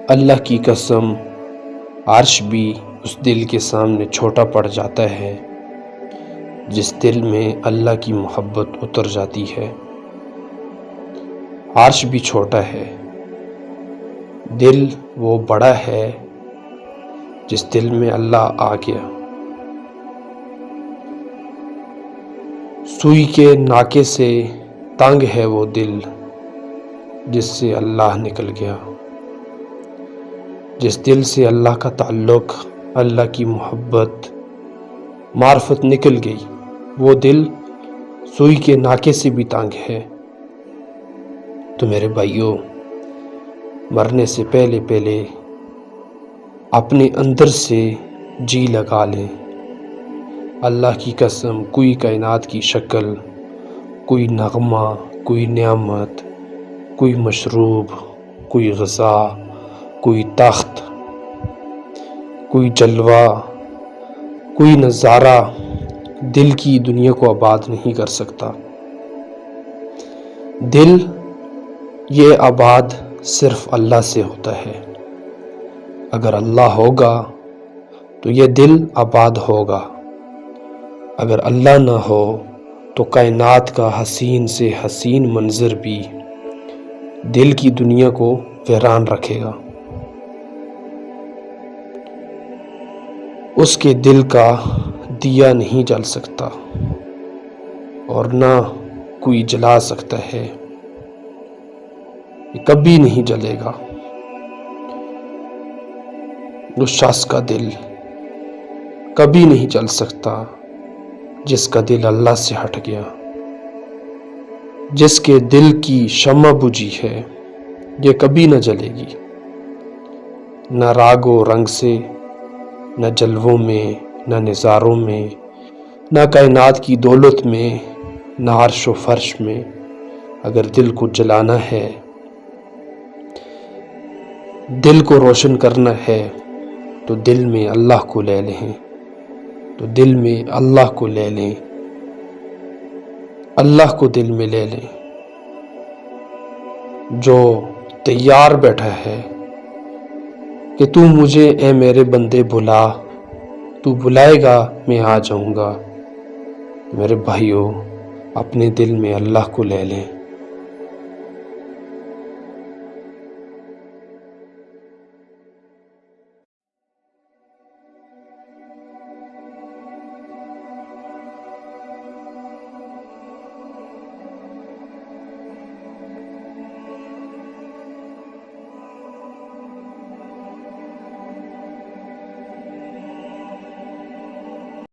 اللہ کی قسم، عرش بھی اس دل کے سامنے چھوٹا پڑ جاتا ہے جس دل میں اللہ کی محبت اتر جاتی ہے۔ عرش بھی چھوٹا ہے، دل وہ بڑا ہے جس دل میں اللہ آ گیا۔ سوئی کے ناکے سے تنگ ہے وہ دل جس سے اللہ نکل گیا۔ جس دل سے اللہ کا تعلق، اللہ کی محبت، معرفت نکل گئی، وہ دل سوئی کے ناکے سے بھی تنگ ہے۔ تو میرے بھائیوں، مرنے سے پہلے اپنے اندر سے جی لگا لیں۔ اللہ کی قسم، کوئی کائنات کی شکل، کوئی نغمہ، کوئی نعمت، کوئی مشروب، کوئی غذا، کوئی تخت، کوئی جلوہ، کوئی نظارہ دل کی دنیا کو آباد نہیں کر سکتا۔ دل یہ آباد صرف اللہ سے ہوتا ہے۔ اگر اللہ ہوگا تو یہ دل آباد ہوگا، اگر اللہ نہ ہو تو کائنات کا حسین سے حسین منظر بھی دل کی دنیا کو ویران رکھے گا۔ اس کے دل کا دیا نہیں جل سکتا اور نہ کوئی جلا سکتا ہے، یہ کبھی نہیں جلے گا۔ اس شخص کا دل کبھی نہیں جل سکتا جس کا دل اللہ سے ہٹ گیا۔ جس کے دل کی شمع بجھی ہے یہ کبھی نہ جلے گی، نہ راگ و رنگ سے، نہ جلووں میں، نہ نظاروں میں، نہ کائنات کی دولت میں، نہ عرش و فرش میں۔ اگر دل کو جلانا ہے، دل کو روشن کرنا ہے تو دل میں اللہ کو لے لیں، تو دل میں اللہ کو لے لیں، اللہ کو دل میں لے لیں جو تیار بیٹھا ہے کہ تو مجھے اے میرے بندے بلا، تو بلائے گا میں آ جاؤں گا۔ میرے بھائیوں، اپنے دل میں اللہ کو لے لیں۔